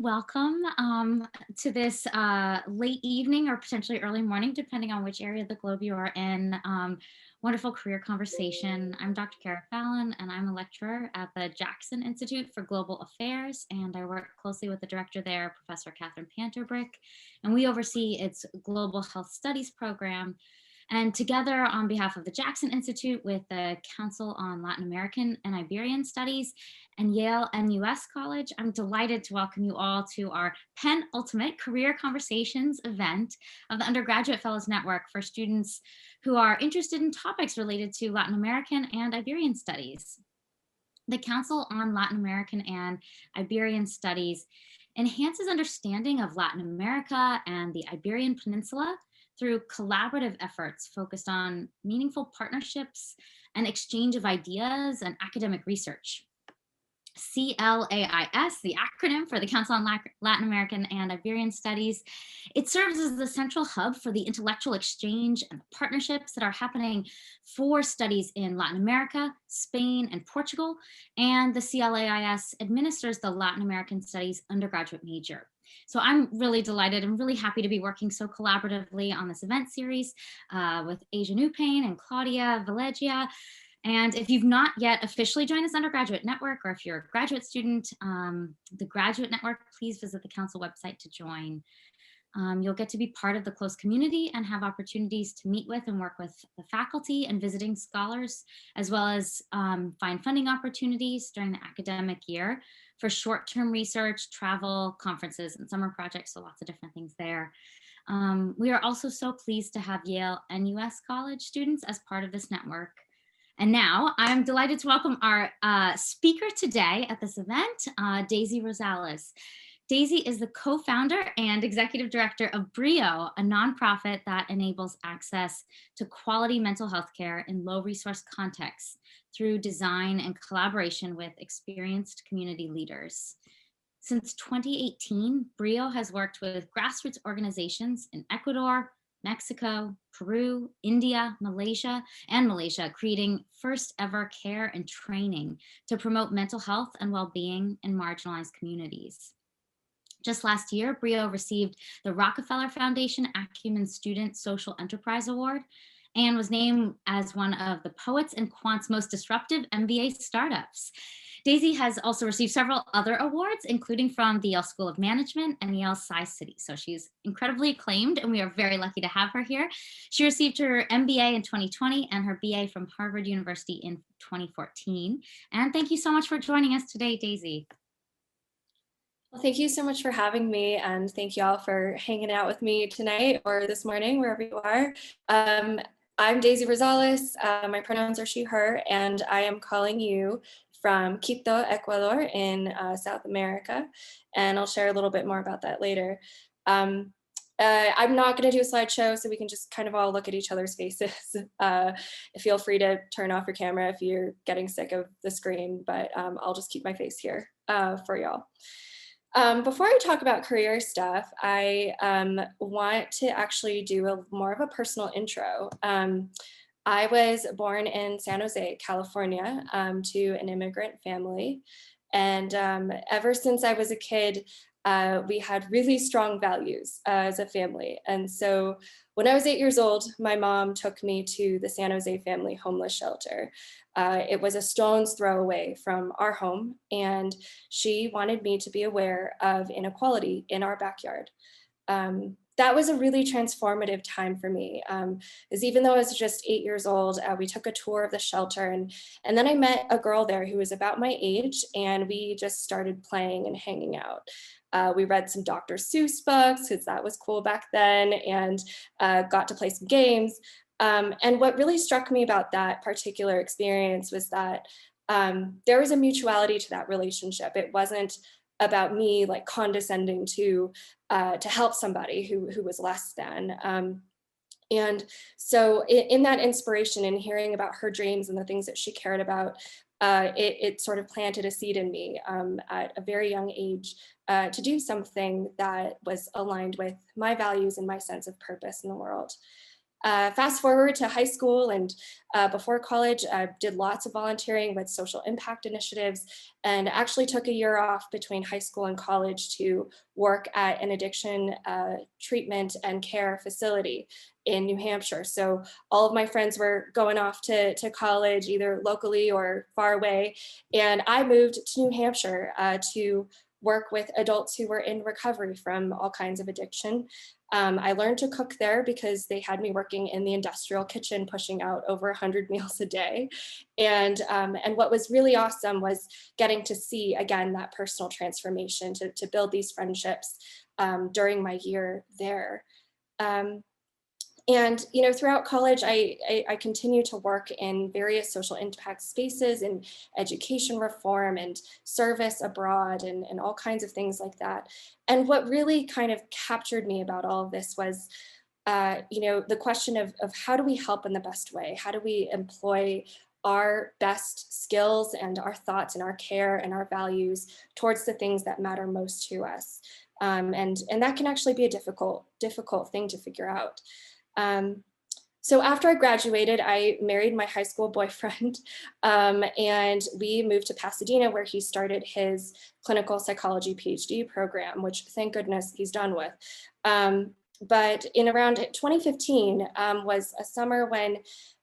Welcome to this late evening or potentially early morning, depending on which area of the globe you are in. Wonderful career conversation. I'm Dr. Kara Fallon, and I'm a lecturer at the Jackson Institute for Global Affairs, and I work closely with the director there, Professor Catherine Panterbrick, and we oversee its Global Health Studies program. And together, on behalf of the Jackson Institute with the Council on Latin American and Iberian Studies and Yale and US College, I'm delighted to welcome you all to our penultimate Career Conversations event of the Undergraduate Fellows Network for students who are interested in topics related to Latin American and Iberian Studies. The Council on Latin American and Iberian Studies enhances understanding of Latin America and the Iberian Peninsula through collaborative efforts focused on meaningful partnerships and exchange of ideas and academic research. CLAIS, the acronym for the Council on Latin American and Iberian Studies. It serves as the central hub for the intellectual exchange and partnerships that are happening for studies in Latin America, Spain, and Portugal. And the CLAIS administers the Latin American Studies undergraduate major. So I'm really delighted and really happy to be working so collaboratively on this event series with Asia Newpain and Claudia Villegia. And if you've not yet officially joined this undergraduate network, or if you're a graduate student, the graduate network, please visit the council website to join. You'll get to be part of the close community and have opportunities to meet with and work with the faculty and visiting scholars, as well as find funding opportunities during the academic year for short-term research, travel, conferences, and summer projects, so lots of different things there. We are also so pleased to have Yale and US College students as part of this network. And now I'm delighted to welcome our speaker today at this event, Daisy Rosales. Daisy is the co-founder and executive director of BRIO, a nonprofit that enables access to quality mental health care in low resource contexts through design and collaboration with experienced community leaders. Since 2018, BRIO has worked with grassroots organizations in Ecuador, Mexico, Peru, India, Malaysia, creating first ever care and training to promote mental health and well-being in marginalized communities. Just last year, BRIO received the Rockefeller Foundation Acumen Student Social Enterprise Award and was named as one of the Poets and Quant's most disruptive MBA startups. Daisy has also received several other awards, including from the Yale School of Management and Yale Sci-City. So she's incredibly acclaimed, and we are very lucky to have her here. She received her MBA in 2020 and her BA from Harvard University in 2014. And thank you so much for joining us today, Daisy. Well, thank you so much for having me, and thank you all for hanging out with me tonight or this morning, wherever you are. I'm Daisy Rosales. My pronouns are she, her, and I am calling you from Quito, Ecuador in South America, and I'll share a little bit more about that later. I'm not going to do a slideshow, so we can just kind of all look at each other's faces. Feel free to turn off your camera if you're getting sick of the screen, but I'll just keep my face here for y'all. Before I talk about career stuff, I want to actually do more of a personal intro. I was born in San Jose, California, to an immigrant family. And ever since I was a kid, we had really strong values as a family. And so when I was 8 years old, my mom took me to the San Jose Family Homeless Shelter. It was a stone's throw away from our home, and she wanted me to be aware of inequality in our backyard. That was a really transformative time for me, because even though I was just 8 years old, we took a tour of the shelter, and then I met a girl there who was about my age, and we just started playing and hanging out. We read some Dr. Seuss books, because that was cool back then, and got to play some games. And what really struck me about that particular experience was that there was a mutuality to that relationship. It wasn't about me like condescending to help somebody who was less than. And so in that inspiration and hearing about her dreams and the things that she cared about, it sort of planted a seed in me at a very young age to do something that was aligned with my values and my sense of purpose in the world. Fast forward to high school and before college, I did lots of volunteering with social impact initiatives and actually took a year off between high school and college to work at an addiction treatment and care facility in New Hampshire. So all of my friends were going off to college, either locally or far away. And I moved to New Hampshire to work with adults who were in recovery from all kinds of addiction. I learned to cook there because they had me working in the industrial kitchen, pushing out over 100 meals a day. And what was really awesome was getting to see, again, that personal transformation, to build these friendships during my year there. Um, and throughout college, I continue to work in various social impact spaces and education reform and service abroad and all kinds of things like that. And what really kind of captured me about all of this was, the question of how do we help in the best way? How do we employ our best skills and our thoughts and our care and our values towards the things that matter most to us? And that can actually be a difficult thing to figure out. Um, so after I graduated, I married my high school boyfriend, and we moved to Pasadena, where he started his clinical psychology PhD program, which thank goodness he's done with. But in around 2015 was a summer when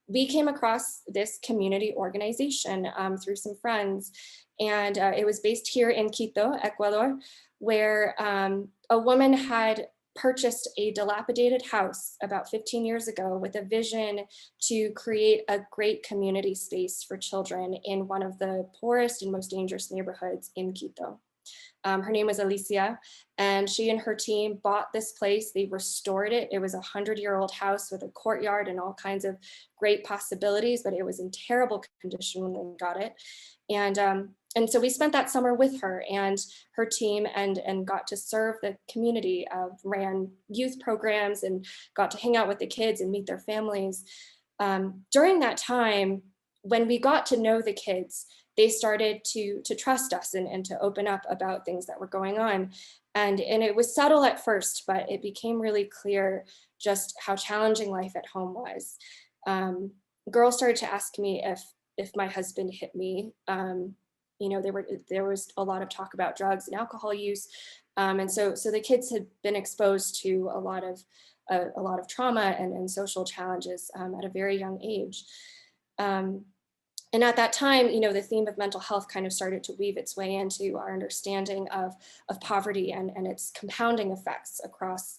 we came across this community organization through some friends, and it was based here in Quito, Ecuador, where a woman had purchased a dilapidated house about 15 years ago with a vision to create a great community space for children in one of the poorest and most dangerous neighborhoods in Quito. Her name was Alicia, and she and her team bought this place. They restored it. It was a 100-year-old house with a courtyard and all kinds of great possibilities, but it was in terrible condition when they got it. And so we spent that summer with her and her team and got to serve the community, ran youth programs and got to hang out with the kids and meet their families. During that time, when we got to know the kids, they started to trust us and to open up about things that were going on. And it was subtle at first, but it became really clear just how challenging life at home was. Girls started to ask me if my husband hit me. There was a lot of talk about drugs and alcohol use. And so the kids had been exposed to a lot of trauma and social challenges at a very young age. And at that time, the theme of mental health kind of started to weave its way into our understanding of poverty and its compounding effects across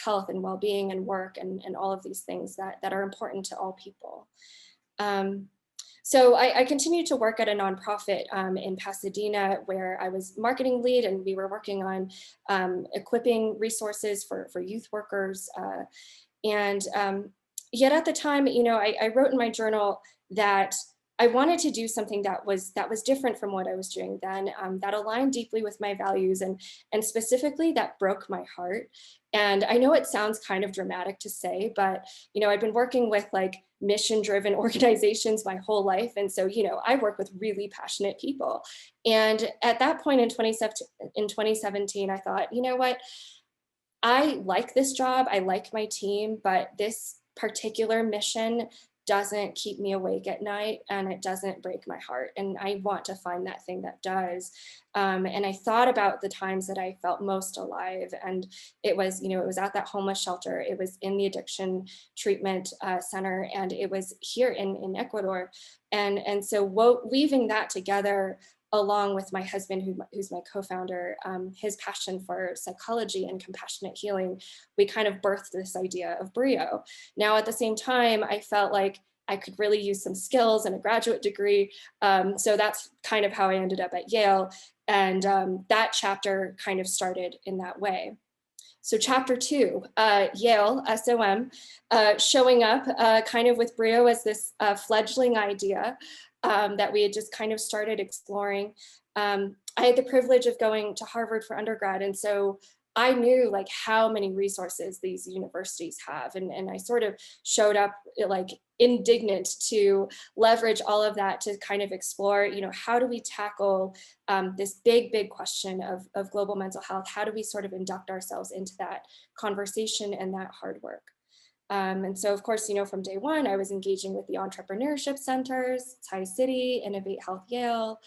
health and well-being and work and all of these things that are important to all people. So I continued to work at a nonprofit in Pasadena, where I was marketing lead, and we were working on equipping resources for youth workers. Yet at the time, I wrote in my journal that I wanted to do something that was different from what I was doing then, that aligned deeply with my values and specifically that broke my heart. And I know it sounds kind of dramatic to say, but I've been working with like mission-driven organizations my whole life, and so I work with really passionate people. And at that point in 2017, I thought, you know what? I like this job, I like my team, but this particular mission doesn't keep me awake at night and it doesn't break my heart. And I want to find that thing that does. And I thought about the times that I felt most alive. And it was at that homeless shelter, it was in the addiction treatment center, and it was here in Ecuador. And so weaving that together, along with my husband, who's my co-founder, his passion for psychology and compassionate healing, we kind of birthed this idea of Brio. Now, at the same time, I felt like I could really use some skills and a graduate degree. So that's kind of how I ended up at Yale. And that chapter kind of started in that way. So chapter 2, Yale, SOM, showing up kind of with Brio as this fledgling idea that we had just kind of started exploring. I had the privilege of going to Harvard for undergrad, and so I knew like how many resources these universities have, and I sort of showed up like indignant to leverage all of that to kind of explore, how do we tackle this big question of global mental health? How do we sort of induct ourselves into that conversation and that hard work? And so, of course, from day one, I was engaging with the entrepreneurship centers, Tie City, Innovate Health Yale,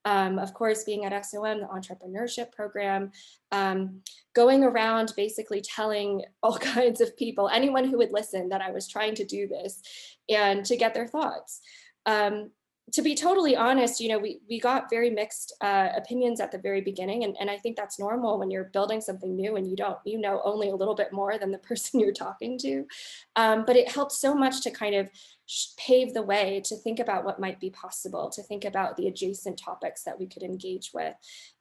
of course, being at SOM, the entrepreneurship program, going around basically telling all kinds of people, anyone who would listen, that I was trying to do this and to get their thoughts. Um, to be totally honest, we got very mixed opinions at the very beginning. And I think that's normal when you're building something new and you know only a little bit more than the person you're talking to. But it helped so much to kind of pave the way to think about what might be possible, to think about the adjacent topics that we could engage with.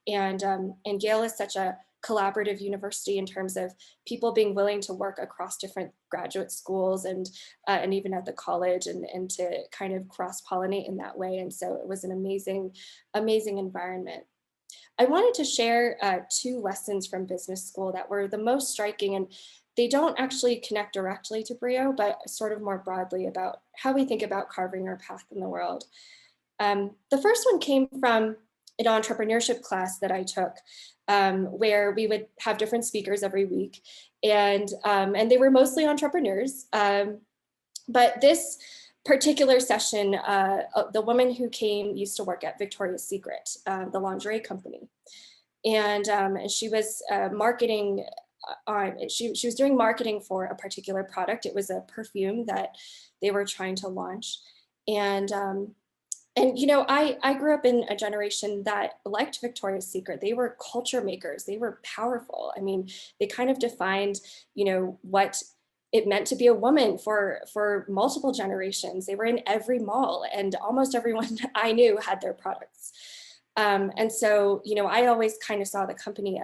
And Yale is such a collaborative university in terms of people being willing to work across different graduate schools and even at the college and to kind of cross-pollinate in that way. And so it was an amazing, amazing environment. I wanted to share two lessons from business school that were the most striking, and they don't actually connect directly to Brio, but sort of more broadly about how we think about carving our path in the world. The first one came from an entrepreneurship class that I took, where we would have different speakers every week, and they were mostly entrepreneurs. But this particular session, the woman who came used to work at Victoria's Secret, the lingerie company, and she was marketing. She was doing marketing for a particular product. It was a perfume that they were trying to launch, and I grew up in a generation that liked Victoria's Secret. They were culture makers. They were powerful. I mean, they kind of defined, what it meant to be a woman for multiple generations. They were in every mall, and almost everyone I knew had their products. And so, I always kind of saw the company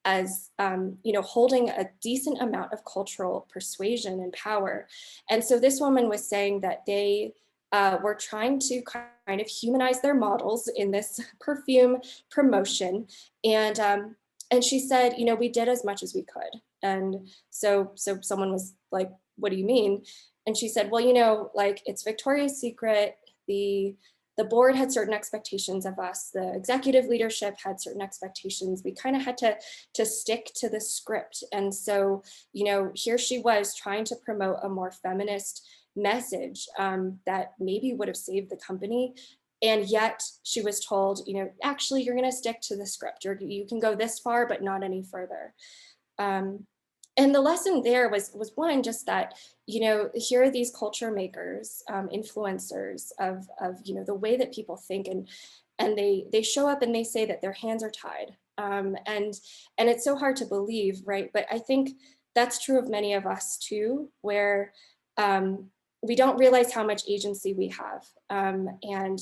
as holding a decent amount of cultural persuasion and power. And so this woman was saying that they were trying to kind of humanize their models in this perfume promotion. And she said, we did as much as we could. And so someone was like, what do you mean? And she said, well, like, it's Victoria's Secret. The board had certain expectations of us. The executive leadership had certain expectations. We kind of had to stick to the script. And so, here she was trying to promote a more feminist message that maybe would have saved the company. And yet she was told, actually, you're going to stick to the script. You can go this far, but not any further. And the lesson there was one, just that, here are these culture makers, influencers of the way that people think, and they show up and they say that their hands are tied. And it's so hard to believe, right? But I think that's true of many of us too, where we don't realize how much agency we have, and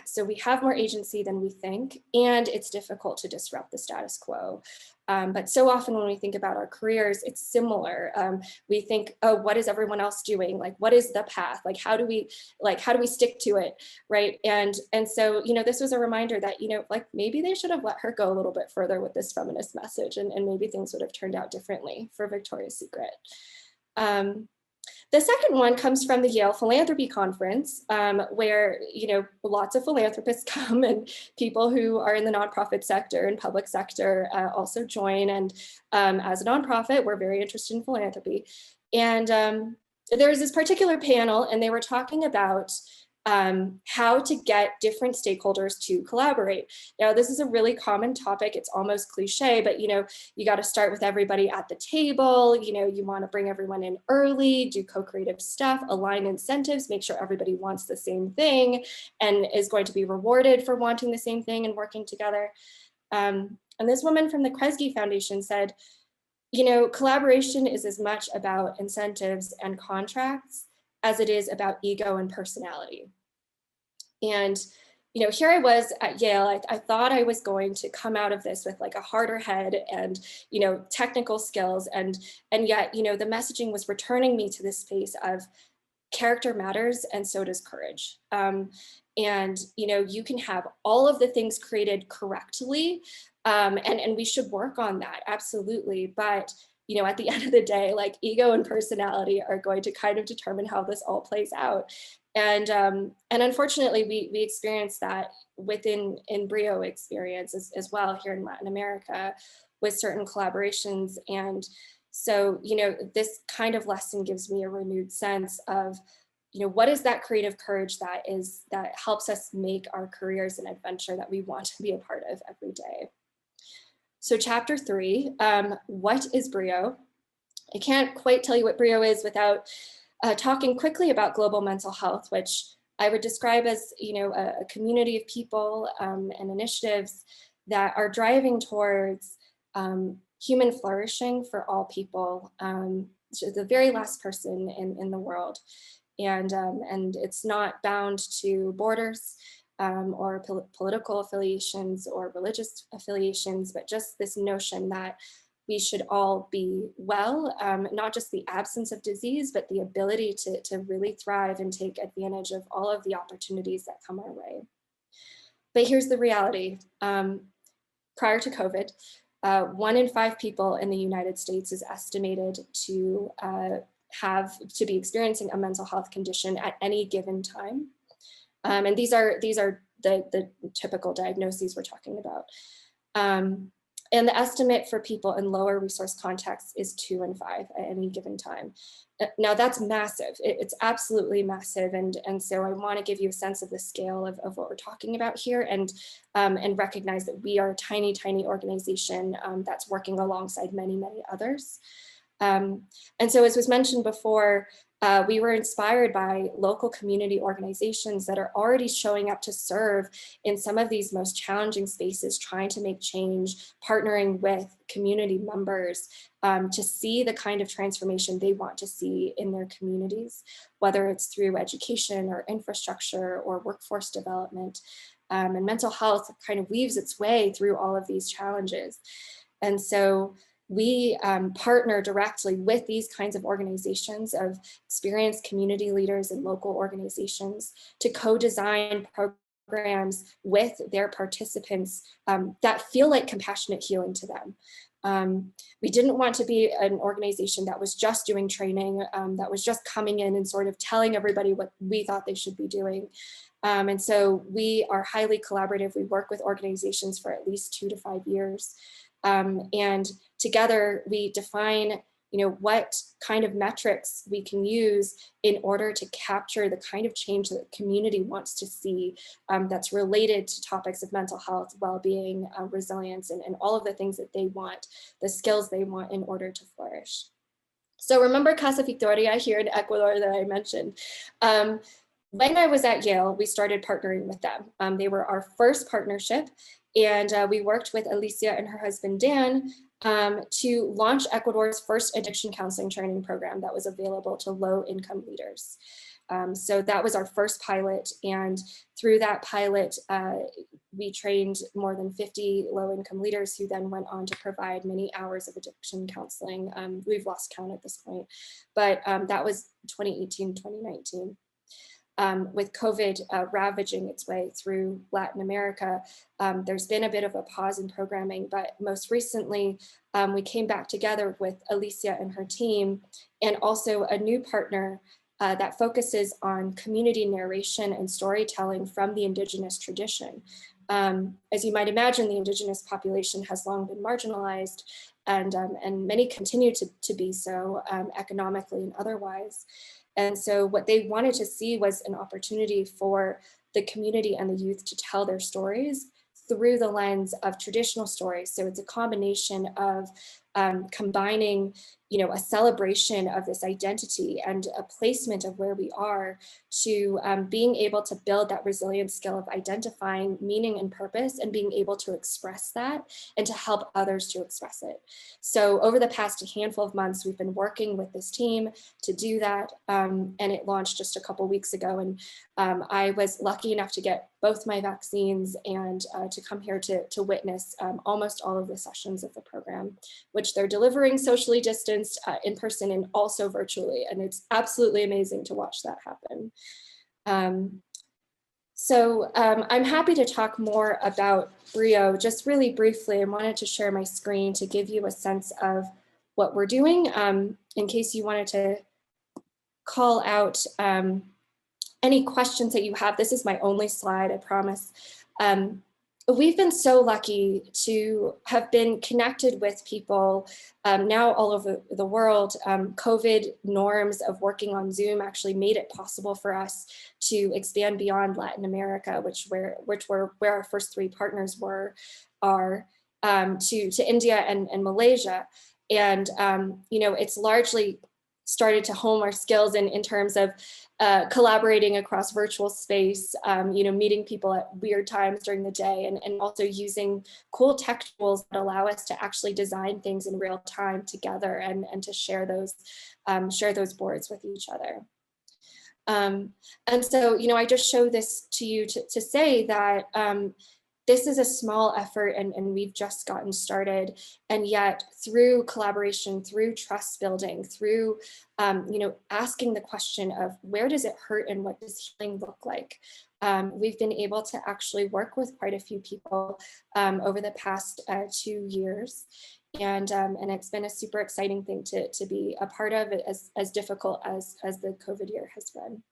so we have more agency than we think, and it's difficult to disrupt the status quo. But so often when we think about our careers, it's similar. We think, oh, what is everyone else doing? Like, what is the path? Like, how do we stick to it, right? And so, this was a reminder that, like, maybe they should have let her go a little bit further with this feminist message, and maybe things would have turned out differently for Victoria's Secret. The second one comes from the Yale Philanthropy Conference, where, lots of philanthropists come, and people who are in the nonprofit sector and public sector also join. And as a nonprofit, we're very interested in philanthropy. And there was this particular panel, and they were talking about how to get different stakeholders to collaborate. Now, this is a really common topic. It's almost cliche, but you got to start with everybody at the table. You want to bring everyone in early, do co-creative stuff, align incentives, make sure everybody wants the same thing and is going to be rewarded for wanting the same thing and working together. And this woman from the Kresge Foundation said, collaboration is as much about incentives and contracts as it is about ego and personality. And, here I was at Yale. I thought I was going to come out of this with like a harder head and, technical skills. And yet, the messaging was returning me to this space of character matters, and so does courage. And, you can have all of the things created correctly, and we should work on that, absolutely. But at the end of the day, like, ego and personality are going to kind of determine how this all plays out. And unfortunately, we experienced that in Brio experience as well here in Latin America with certain collaborations. And So, this kind of lesson gives me a renewed sense of, what is that creative courage that helps us make our careers an adventure that we want to be a part of every day. So chapter 3, what is BRIO? I can't quite tell you what BRIO is without talking quickly about global mental health, which I would describe as, a community of people and initiatives that are driving towards human flourishing for all people, to the very last person in the world. And it's not bound to borders or political affiliations or religious affiliations, but just this notion that we should all be well, not just the absence of disease, but the ability to really thrive and take advantage of all of the opportunities that come our way. But here's the reality. Prior to COVID, 1 in 5 people in the United States is estimated to be experiencing a mental health condition at any given time. And these are the typical diagnoses we're talking about. And the estimate for people in lower resource contexts is 2 in 5 at any given time. Now that's massive. It's absolutely massive. And so I want to give you a sense of the scale of what we're talking about here, and recognize that we are a tiny, tiny organization that's working alongside many, many others. And so, as was mentioned before, we were inspired by local community organizations that are already showing up to serve in some of these most challenging spaces, trying to make change, partnering with community members to see the kind of transformation they want to see in their communities, whether it's through education or infrastructure or workforce development. And mental health kind of weaves its way through all of these challenges. And so we partner directly with these kinds of organizations of experienced community leaders and local organizations to co-design programs with their participants that feel like compassionate healing to them. We didn't want to be an organization that was just doing training, that was just coming in and sort of telling everybody what we thought they should be doing. And so we are highly collaborative. We work with organizations for at least 2 to 5 years. And together we define, what kind of metrics we can use in order to capture the kind of change that the community wants to see that's related to topics of mental health, well-being, resilience, and all of the things that they want, the skills they want in order to flourish. So remember Casa Victoria here in Ecuador that I mentioned. When I was at Yale, we started partnering with them. They were our first partnership, and we worked with Alicia and her husband, Dan, to launch Ecuador's first addiction counseling training program that was available to low-income leaders. So that was our first pilot, and through that pilot, we trained more than 50 low-income leaders who then went on to provide many hours of addiction counseling. We've lost count at this point, but that was 2018, 2019. With COVID ravaging its way through Latin America, there's been a bit of a pause in programming, but most recently, we came back together with Alicia and her team, and also a new partner that focuses on community narration and storytelling from the Indigenous tradition. As you might imagine, the Indigenous population has long been marginalized, and many continue to be so economically and otherwise. And so what they wanted to see was an opportunity for the community and the youth to tell their stories through the lens of traditional stories. So it's a combination of combining, a celebration of this identity and a placement of where we are to being able to build that resilient skill of identifying meaning and purpose and being able to express that and to help others to express it. So over the past handful of months, we've been working with this team to do that, and it launched just a couple weeks ago. And I was lucky enough to get both my vaccines and to come here to witness almost all of the sessions of the program, which they're delivering socially distanced in person and also virtually. And it's absolutely amazing to watch that happen. So I'm happy to talk more about BRIO. Just really briefly, I wanted to share my screen to give you a sense of what we're doing in case you wanted to call out any questions that you have. This is my only slide, I promise. We've been so lucky to have been connected with people now all over the world. COVID norms of working on Zoom actually made it possible for us to expand beyond Latin America, which were where our first three partners are to India and Malaysia. And it's largely started to hone our skills in terms of collaborating across virtual space, meeting people at weird times during the day, and also using cool tech tools that allow us to actually design things in real time together and to share those boards with each other. And so, I just show this to you to say that this is a small effort and we've just gotten started. And yet through collaboration, through trust building, through, asking the question of where does it hurt and what does healing look like? We've been able to actually work with quite a few people over the past 2 years. And it's been a super exciting thing to be a part of it, as difficult as the COVID year has been.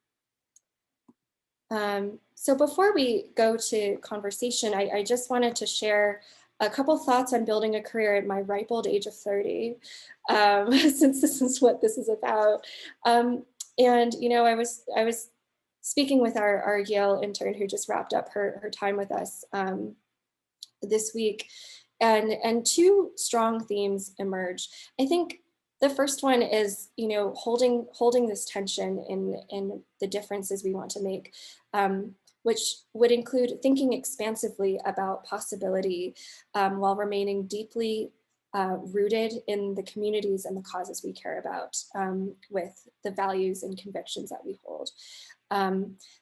So before we go to conversation, I just wanted to share a couple thoughts on building a career at my ripe old age of 30, since this is what this is about. I was speaking with our Yale intern who just wrapped up her time with us this week, and two strong themes emerged. I think the first one is, holding this tension in the differences we want to make, which would include thinking expansively about possibility while remaining deeply rooted in the communities and the causes we care about, with the values and convictions that we hold.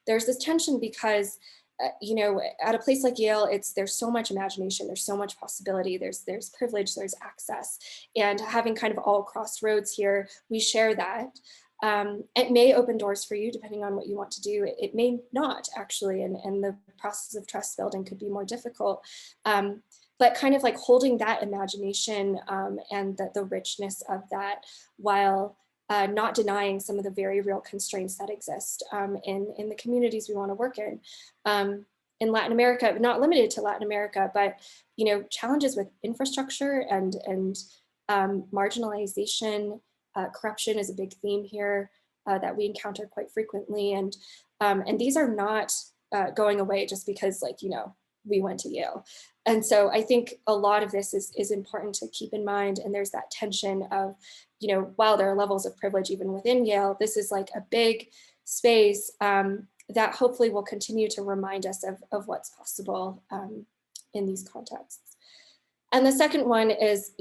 There's this tension because at a place like Yale, there's so much imagination, there's so much possibility, there's privilege, there's access, and having kind of all crossroads here, we share that. It may open doors for you depending on what you want to do. It may not actually, and the process of trust building could be more difficult. But kind of like holding that imagination and the richness of that while not denying some of the very real constraints that exist in the communities we want to work in Latin America, not limited to Latin America, but challenges with infrastructure and marginalization. Corruption is a big theme here that we encounter quite frequently, and these are not going away just because we went to Yale. And so I think a lot of this is important to keep in mind. And there's that tension of, while there are levels of privilege even within Yale, this is like a big space that hopefully will continue to remind us of what's possible in these contexts. And the second one is,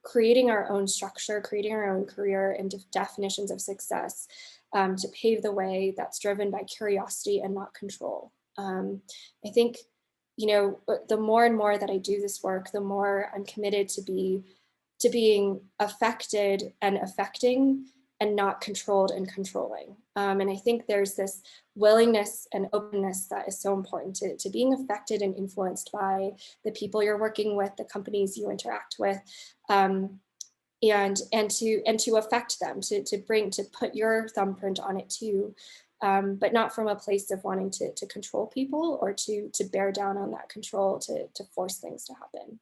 creating our own structure, creating our own career and definitions of success to pave the way that's driven by curiosity and not control. I think the more and more that I do this work, the more I'm committed to being affected and affecting and not controlled and controlling. And I think there's this willingness and openness that is so important to being affected and influenced by the people you're working with, the companies you interact with, and to affect them, to put your thumbprint on it too. But not from a place of wanting to control people or to bear down on that control to force things to happen.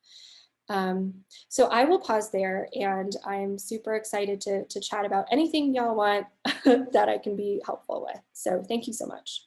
So I will pause there, and I'm super excited to chat about anything y'all want that I can be helpful with. So thank you so much.